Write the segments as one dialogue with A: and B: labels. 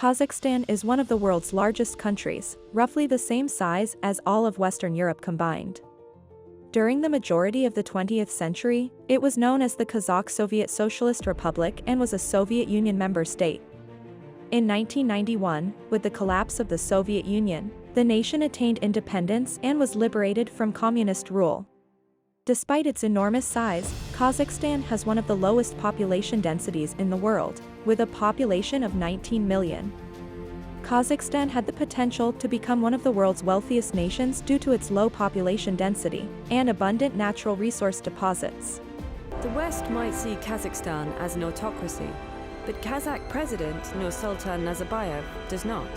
A: Kazakhstan is one of the world's largest countries, roughly the same size as all of Western Europe combined. During the majority of the 20th century, it was known as the Kazakh Soviet Socialist Republic and was a Soviet Union member state. In 1991, with the collapse of the Soviet Union, the nation attained independence and was liberated from communist rule. Despite its enormous size, Kazakhstan has one of the lowest population densities in the world, with a population of 19 million. Kazakhstan had the potential to become one of the world's wealthiest nations due to its low population density and abundant natural resource deposits.
B: The West might see Kazakhstan as an autocracy, but Kazakh President Nursultan Nazarbayev does not.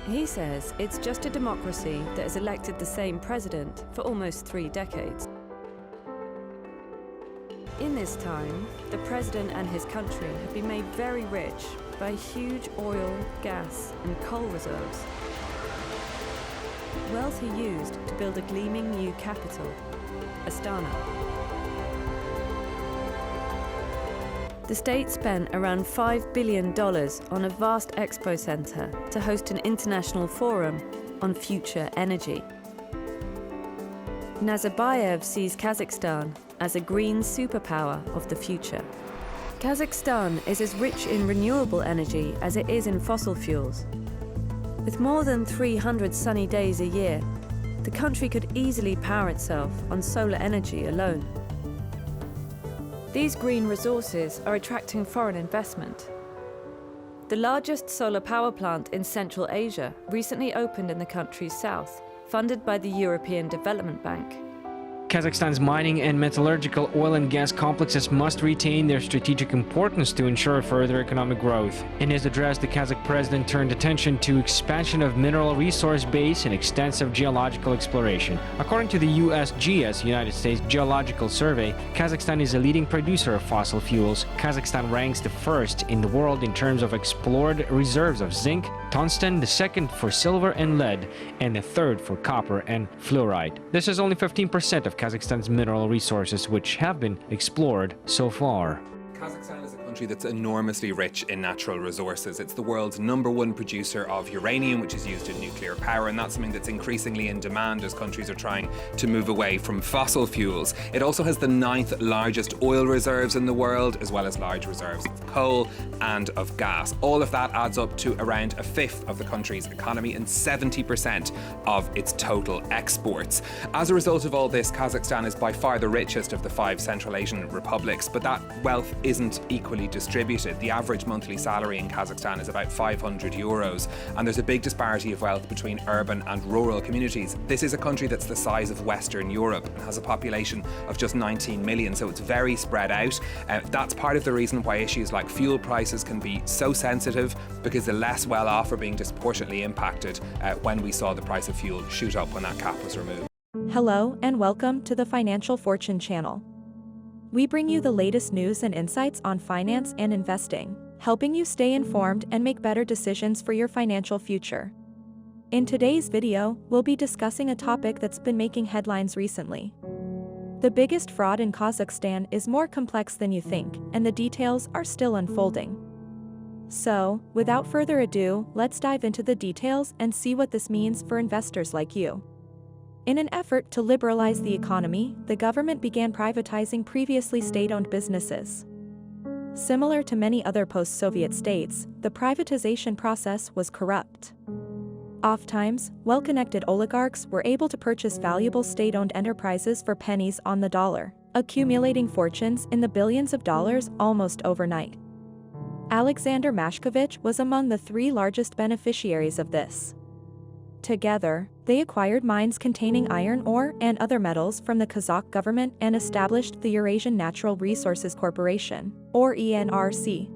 B: He says it's just a democracy that has elected the same president for almost 3 decades. In this time, the president and his country have been made very rich by huge oil, gas, and coal reserves. Wealth he used to build a gleaming new capital, Astana. The state spent around $5 billion on a vast expo center to host an international forum on future energy. Nazarbayev sees Kazakhstan as a green superpower of the future. Kazakhstan is as rich in renewable energy as it is in fossil fuels. With more than 300 sunny days a year, the country could easily power itself on solar energy alone. These green resources are attracting foreign investment. The largest solar power plant in Central Asia recently opened in the country's south, funded by the European Development Bank.
C: Kazakhstan's mining and metallurgical oil and gas complexes must retain their strategic importance to ensure further economic growth. In his address, the Kazakh president turned attention to expansion of mineral resource base and extensive geological exploration. According to the USGS, United States Geological Survey, Kazakhstan is a leading producer of fossil fuels. Kazakhstan ranks the first in the world in terms of explored reserves of zinc, tungsten, the second for silver and lead, and the third for copper and fluoride. This is only 15% of Kazakhstan's mineral resources which have been explored so far.
D: Kazakhstan is a country that's enormously rich in natural resources. It's the world's #1 producer of uranium, which is used in nuclear power, and that's something that's increasingly in demand as countries are trying to move away from fossil fuels. It also has the 9th largest oil reserves in the world, as well as large reserves of coal and of gas. All of that adds up to around 1/5 of the country's economy and 70% of its total exports. As a result of all this, Kazakhstan is by far the richest of the 5 Central Asian republics, but that wealth isn't equally distributed. The average monthly salary in Kazakhstan is about €500, and there's a big disparity of wealth between urban and rural communities. This is a country that's the size of Western Europe and has a population of just 19 million, so it's very spread out. That's part of the reason why issues like fuel prices can be so sensitive, because the less well-off are being disproportionately impacted when we saw the price of fuel shoot up when that cap was removed.
A: Hello and welcome to the Financial Fortune channel. We bring you the latest news and insights on finance and investing, helping you stay informed and make better decisions for your financial future. In today's video, we'll be discussing a topic that's been making headlines recently. The biggest fraud in Kazakhstan is more complex than you think, and the details are still unfolding. So, without further ado, let's dive into the details and see what this means for investors like you. In an effort to liberalize the economy, the government began privatizing previously state-owned businesses. Similar to many other post-Soviet states, the privatization process was corrupt. Oftentimes, well-connected oligarchs were able to purchase valuable state-owned enterprises for pennies on the dollar, accumulating fortunes in the billions of dollars almost overnight. Alexander Mashkovich was among the 3 largest beneficiaries of this. Together, they acquired mines containing iron ore and other metals from the Kazakh government and established the Eurasia Natural Resources Corporation, or ENRC.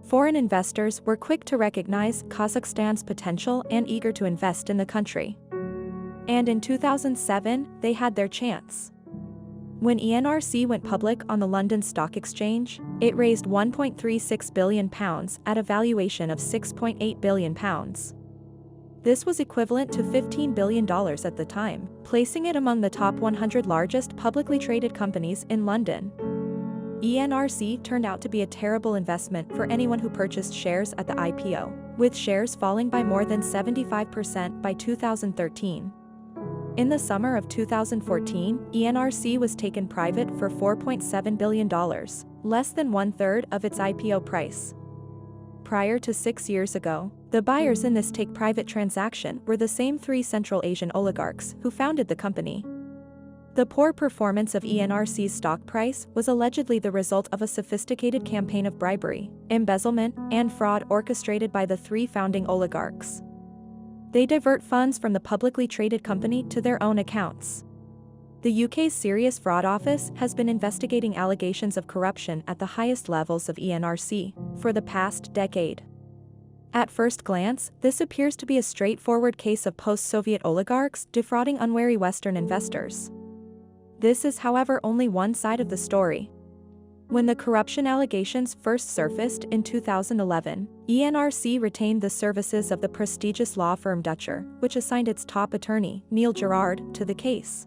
A: Foreign investors were quick to recognize Kazakhstan's potential and eager to invest in the country. And in 2007, they had their chance. When ENRC went public on the London Stock Exchange, it raised £1.36 billion at a valuation of £6.8 billion. This was equivalent to $15 billion at the time, placing it among the top 100 largest publicly traded companies in London. ENRC turned out to be a terrible investment for anyone who purchased shares at the IPO. with shares falling by more than 75% by 2013. In the summer of 2014, ENRC was taken private for $4.7 billion, less than one-third of its IPO price. Prior to 6 years ago, the buyers in this take-private transaction were the same 3 Central Asian oligarchs who founded the company. The poor performance of ENRC's stock price was allegedly the result of a sophisticated campaign of bribery, embezzlement, and fraud orchestrated by the 3 founding oligarchs. They divert funds from the publicly traded company to their own accounts. The UK's Serious Fraud Office has been investigating allegations of corruption at the highest levels of ENRC for the past decade. At first glance, this appears to be a straightforward case of post-Soviet oligarchs defrauding unwary Western investors. This is, however, only one side of the story. When the corruption allegations first surfaced in 2011, ENRC retained the services of the prestigious law firm Dutcher, which assigned its top attorney, Neil Gerrard, to the case.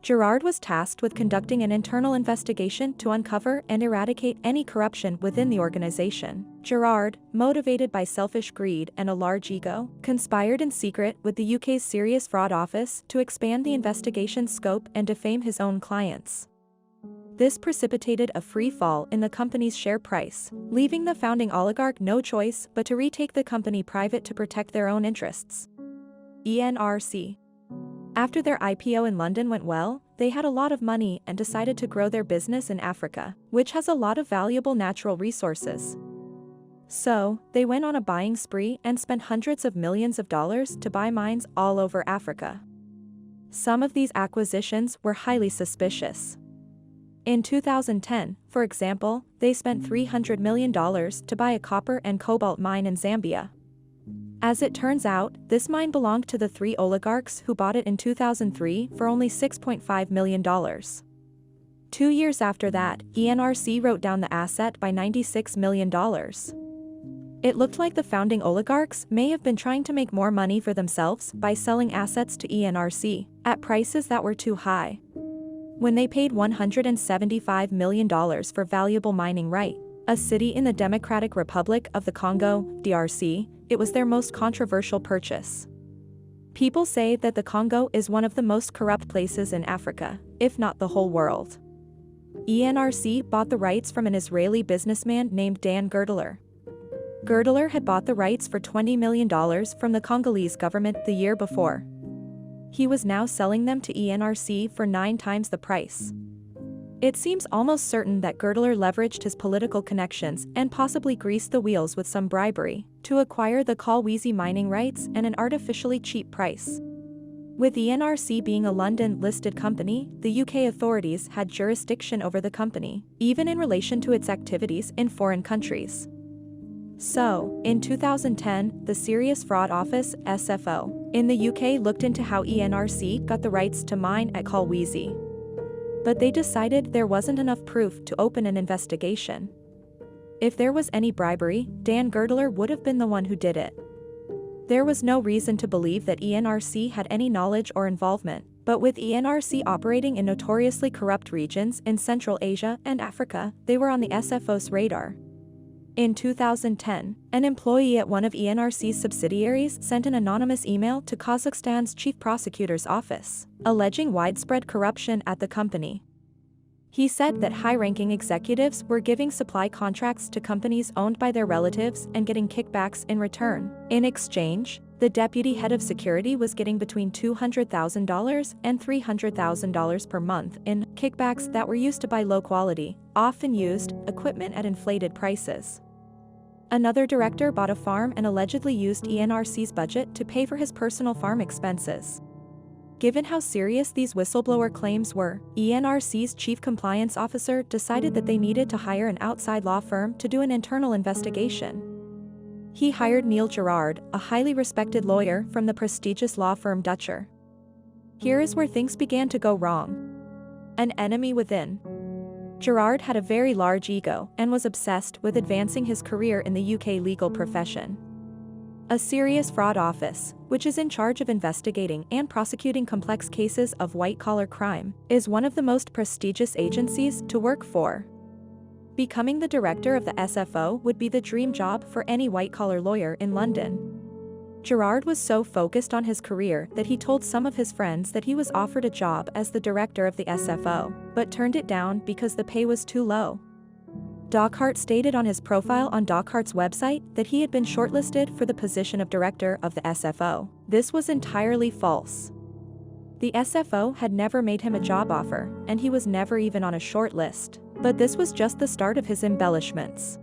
A: Gerrard was tasked with conducting an internal investigation to uncover and eradicate any corruption within the organization. Gerrard, motivated by selfish greed and a large ego, conspired in secret with the UK's Serious Fraud Office to expand the investigation's scope and defame his own clients. This precipitated a free fall in the company's share price, leaving the founding oligarch no choice but to retake the company private to protect their own interests. ENRC. After their IPO in London went well, they had a lot of money and decided to grow their business in Africa, which has a lot of valuable natural resources. So, they went on a buying spree and spent hundreds of millions of dollars to buy mines all over Africa. Some of these acquisitions were highly suspicious. In 2010, for example, they spent $300 million to buy a copper and cobalt mine in Zambia. As it turns out, this mine belonged to the 3 oligarchs who bought it in 2003 for only $6.5 million. 2 years after that, ENRC wrote down the asset by $96 million. It looked like the founding oligarchs may have been trying to make more money for themselves by selling assets to ENRC at prices that were too high. When they paid $175 million for valuable mining right, a city in the Democratic Republic of the Congo, DRC, it was their most controversial purchase. People say that the Congo is one of the most corrupt places in Africa, if not the whole world. ENRC bought the rights from an Israeli businessman named Dan Gerrard. Gerrard had bought the rights for $20 million from the Congolese government the year before. He was now selling them to ENRC for 9 times the price. It seems almost certain that Gerrard leveraged his political connections and possibly greased the wheels with some bribery to acquire the Kolwezi mining rights at an artificially cheap price. With ENRC being a London-listed company, the UK authorities had jurisdiction over the company, even in relation to its activities in foreign countries. So, in 2010, the Serious Fraud Office, SFO, in the UK looked into how ENRC got the rights to mine at Kolwezi. But they decided there wasn't enough proof to open an investigation. If there was any bribery, Dan Gerrard would have been the one who did it. There was no reason to believe that ENRC had any knowledge or involvement, but with ENRC operating in notoriously corrupt regions in Central Asia and Africa, they were on the SFO's radar. In 2010, an employee at one of ENRC's subsidiaries sent an anonymous email to Kazakhstan's chief prosecutor's office, alleging widespread corruption at the company. He said that high-ranking executives were giving supply contracts to companies owned by their relatives and getting kickbacks in return. In exchange, the deputy head of security was getting between $200,000 and $300,000 per month in kickbacks that were used to buy low-quality, often used, equipment at inflated prices. Another director bought a farm and allegedly used ENRC's budget to pay for his personal farm expenses. Given how serious these whistleblower claims were, ENRC's chief compliance officer decided that they needed to hire an outside law firm to do an internal investigation. He hired Neil Gerrard, a highly respected lawyer from the prestigious law firm Dutcher. Here is where things began to go wrong. An enemy within. Gerrard had a very large ego and was obsessed with advancing his career in the UK legal profession. A Serious Fraud Office, which is in charge of investigating and prosecuting complex cases of white-collar crime, is one of the most prestigious agencies to work for. Becoming the director of the SFO would be the dream job for any white-collar lawyer in London. Gerrard was so focused on his career that he told some of his friends that he was offered a job as the director of the SFO, but turned it down because the pay was too low. Dockhart stated on his profile on Dockhart's website that he had been shortlisted for the position of director of the SFO. This was entirely false. The SFO had never made him a job offer, and he was never even on a short list. But this was just the start of his embellishments.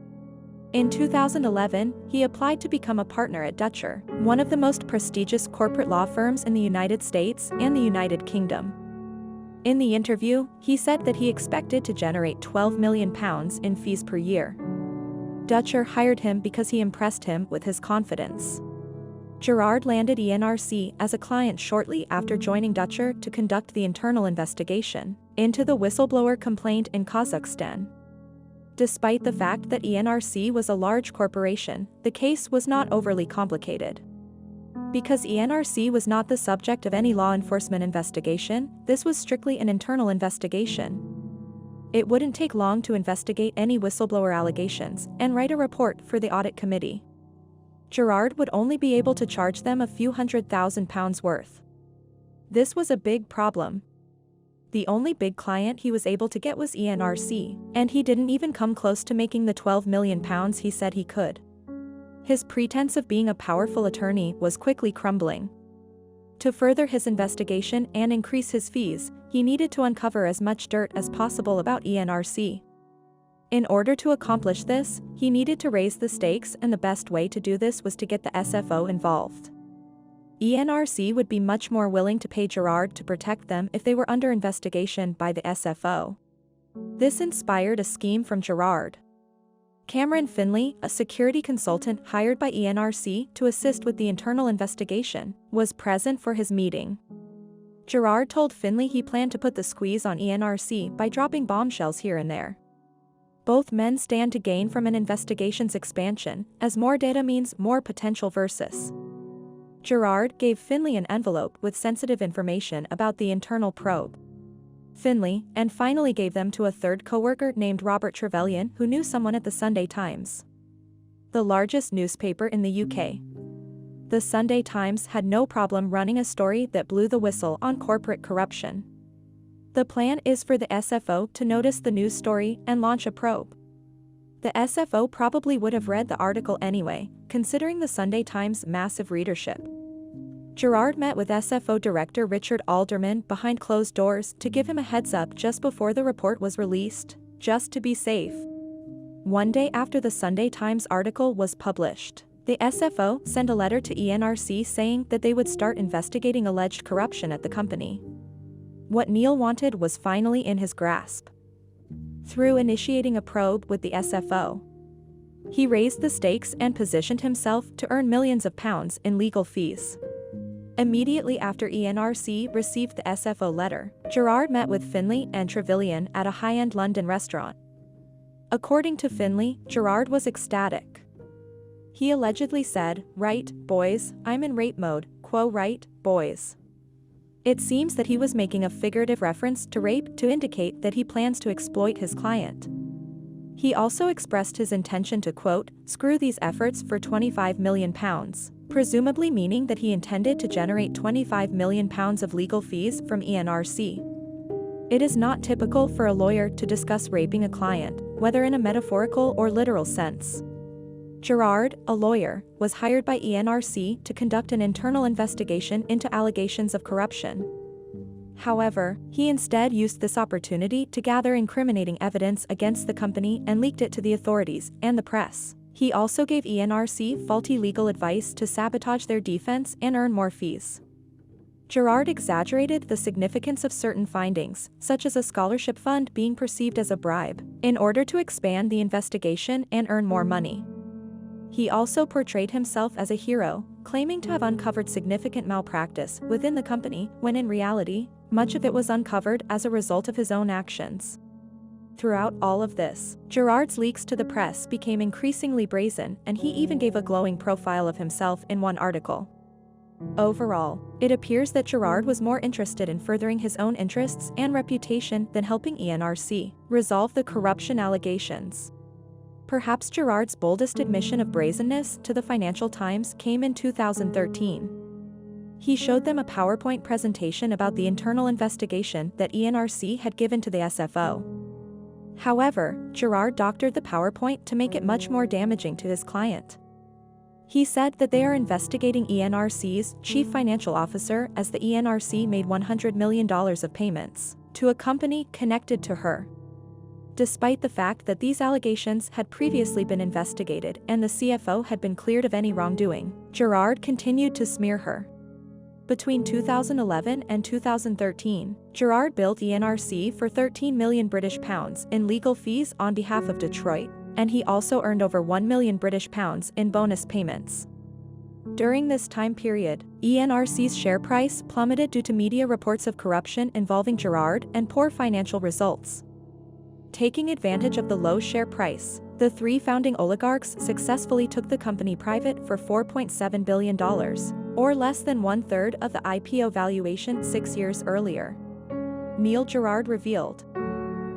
A: In 2011, he applied to become a partner at Dutcher, one of the most prestigious corporate law firms in the United States and the United Kingdom. In the interview, he said that he expected to generate £12 million in fees per year. Dutcher hired him because he impressed him with his confidence. Gerrard landed ENRC as a client shortly after joining Dutcher to conduct the internal investigation into the whistleblower complaint in Kazakhstan. Despite the fact that ENRC was a large corporation, the case was not overly complicated. Because ENRC was not the subject of any law enforcement investigation, this was strictly an internal investigation. It wouldn't take long to investigate any whistleblower allegations and write a report for the audit committee. Gerrard would only be able to charge them a few £100,000 worth. This was a big problem. The only big client he was able to get was ENRC, and he didn't even come close to making the £12 million he said he could. His pretense of being a powerful attorney was quickly crumbling. To further his investigation and increase his fees, he needed to uncover as much dirt as possible about ENRC. In order to accomplish this, he needed to raise the stakes, and the best way to do this was to get the SFO involved. ENRC would be much more willing to pay Gerrard to protect them if they were under investigation by the SFO. This inspired a scheme from Gerrard. Cameron Finley, a security consultant hired by ENRC to assist with the internal investigation, was present for his meeting. Gerrard told Finley he planned to put the squeeze on ENRC by dropping bombshells here and there. Both men stand to gain from an investigation's expansion, as more data means more potential versus. Gerrard gave Finley an envelope with sensitive information about the internal probe. Finley, and finally gave them to a third coworker named Robert Trevelyan, who knew someone at the Sunday Times, the largest newspaper in the UK. The Sunday Times had no problem running a story that blew the whistle on corporate corruption. The plan is for the SFO to notice the news story and launch a probe. The SFO probably would have read the article anyway, considering the Sunday Times' massive readership. Gerrard met with SFO Director Richard Alderman behind closed doors to give him a heads up just before the report was released, just to be safe. One day after the Sunday Times article was published, the SFO sent a letter to ENRC saying that they would start investigating alleged corruption at the company. What Neil wanted was finally in his grasp. Through initiating a probe with the SFO, he raised the stakes and positioned himself to earn millions of pounds in legal fees. Immediately after ENRC received the SFO letter, Gerrard met with Finley and Trevelyan at a high-end London restaurant. According to Finley, Gerrard was ecstatic. He allegedly said, "Right, boys, I'm in rape mode, quo right, boys." It seems that he was making a figurative reference to rape to indicate that he plans to exploit his client. He also expressed his intention to, quote, "screw these efforts for £25 million, presumably meaning that he intended to generate £25 million of legal fees from ENRC. It is not typical for a lawyer to discuss raping a client, whether in a metaphorical or literal sense. Gerrard, a lawyer, was hired by ENRC to conduct an internal investigation into allegations of corruption. However, he instead used this opportunity to gather incriminating evidence against the company and leaked it to the authorities and the press. He also gave ENRC faulty legal advice to sabotage their defense and earn more fees. Gerrard exaggerated the significance of certain findings, such as a scholarship fund being perceived as a bribe, in order to expand the investigation and earn more money. He also portrayed himself as a hero, claiming to have uncovered significant malpractice within the company, when in reality, much of it was uncovered as a result of his own actions. Throughout all of this, Gerrard's leaks to the press became increasingly brazen, and he even gave a glowing profile of himself in one article. Overall, it appears that Gerrard was more interested in furthering his own interests and reputation than helping ENRC resolve the corruption allegations. Perhaps Gerrard's boldest admission of brazenness to the Financial Times came in 2013. He showed them a PowerPoint presentation about the internal investigation that ENRC had given to the SFO. However, Gerrard doctored the PowerPoint to make it much more damaging to his client. He said that they are investigating ENRC's chief financial officer as the ENRC made $100 million of payments to a company connected to her. Despite the fact that these allegations had previously been investigated and the CFO had been cleared of any wrongdoing, Gerrard continued to smear her. Between 2011 and 2013, Gerrard billed ENRC for £13 million in legal fees on behalf of Detroit, and he also earned over £1 million in bonus payments. During this time period, ENRC's share price plummeted due to media reports of corruption involving Gerrard and poor financial results. Taking advantage of the low share price, the three founding oligarchs successfully took the company private for $4.7 billion, or less than one-third of the IPO valuation 6 years earlier. Neil Gerrard revealed.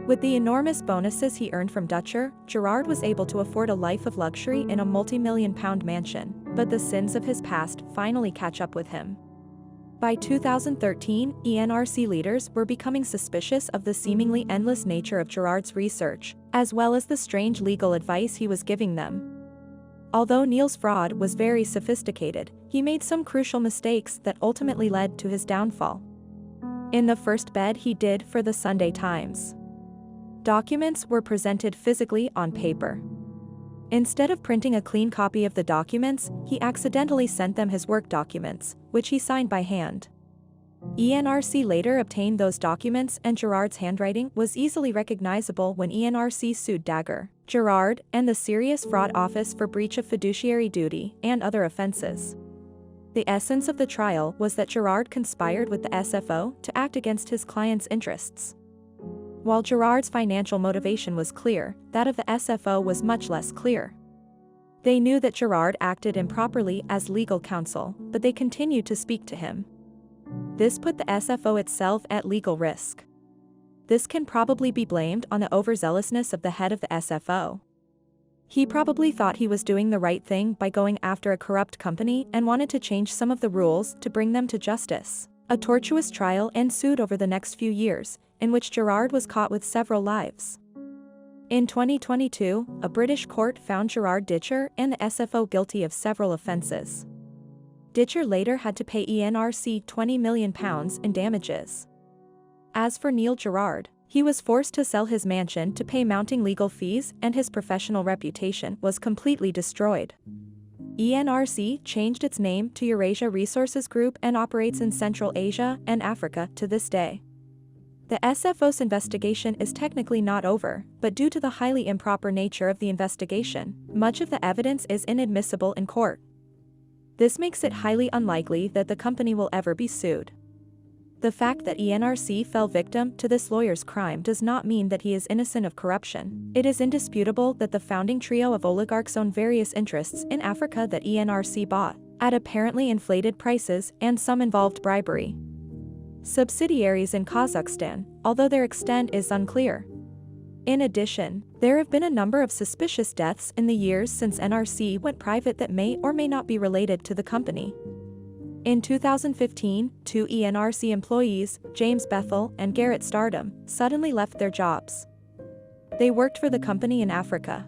A: With the enormous bonuses he earned from Dutcher, Gerrard was able to afford a life of luxury in a multi-million-pound mansion, but the sins of his past finally catch up with him. By 2013, ENRC leaders were becoming suspicious of the seemingly endless nature of Gerrard's research, as well as the strange legal advice he was giving them. Although Neil's fraud was very sophisticated, he made some crucial mistakes that ultimately led to his downfall. In the first bed he did for the Sunday Times. Documents were presented physically on paper. Instead of printing a clean copy of the documents, he accidentally sent them his work documents, which he signed by hand. ENRC later obtained those documents, and Gerrard's handwriting was easily recognizable when ENRC sued Dagger, Gerrard, and the Serious Fraud Office for breach of fiduciary duty and other offenses. The essence of the trial was that Gerrard conspired with the SFO to act against his client's interests. While Gerrard's financial motivation was clear, that of the SFO was much less clear. They knew that Gerrard acted improperly as legal counsel, but they continued to speak to him. This put the SFO itself at legal risk. This can probably be blamed on the overzealousness of the head of the SFO. He probably thought he was doing the right thing by going after a corrupt company and wanted to change some of the rules to bring them to justice. A tortuous trial ensued over the next few years, in which Gerrard was caught with several lives. In 2022, a British court found Gerrard Ditcher and the SFO guilty of several offences. Ditcher later had to pay ENRC £20 million in damages. As for Neil Gerrard, he was forced to sell his mansion to pay mounting legal fees, and his professional reputation was completely destroyed. ENRC changed its name to Eurasia Resources Group and operates in Central Asia and Africa to this day. The SFO's investigation is technically not over, but due to the highly improper nature of the investigation, much of the evidence is inadmissible in court. This makes it highly unlikely that the company will ever be sued. The fact that ENRC fell victim to this lawyer's crime does not mean that he is innocent of corruption. It is indisputable that the founding trio of oligarchs own various interests in Africa that ENRC bought at apparently inflated prices, and some involved bribery. Subsidiaries in Kazakhstan, although their extent is unclear. In addition, there have been a number of suspicious deaths in the years since ENRC went private that may or may not be related to the company. In 2015, two ENRC employees, James Bethel and Garrett Stardom, suddenly left their jobs. They worked for the company in Africa.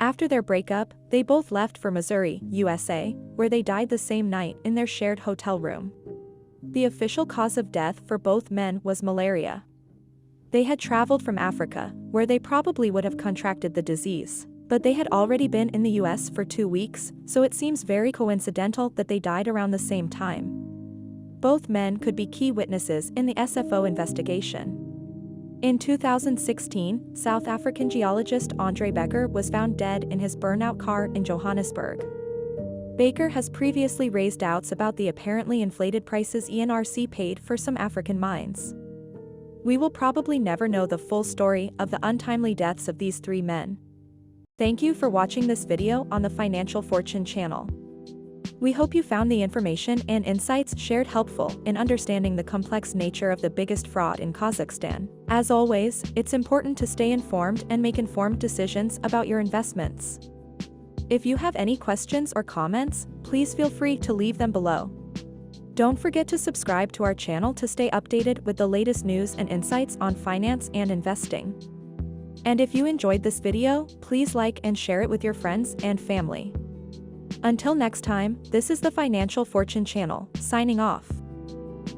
A: After their breakup, they both left for Missouri, USA, where they died the same night in their shared hotel room. The official cause of death for both men was malaria. They had traveled from Africa, where they probably would have contracted the disease, but they had already been in the US for 2 weeks, so it seems very coincidental that they died around the same time. Both men could be key witnesses in the SFO investigation. In 2016, South African geologist Andre Becker was found dead in his burnout car in Johannesburg. Baker has previously raised doubts about the apparently inflated prices ENRC paid for some African mines. We will probably never know the full story of the untimely deaths of these 3 men. Thank you for watching this video on the Financial Fortune channel. We hope you found the information and insights shared helpful in understanding the complex nature of the biggest fraud in Kazakhstan. As always, it's important to stay informed and make informed decisions about your investments. If you have any questions or comments, please feel free to leave them below. Don't forget to subscribe to our channel to stay updated with the latest news and insights on finance and investing. And if you enjoyed this video, please like and share it with your friends and family. Until next time, this is the Financial Fortune Channel, signing off.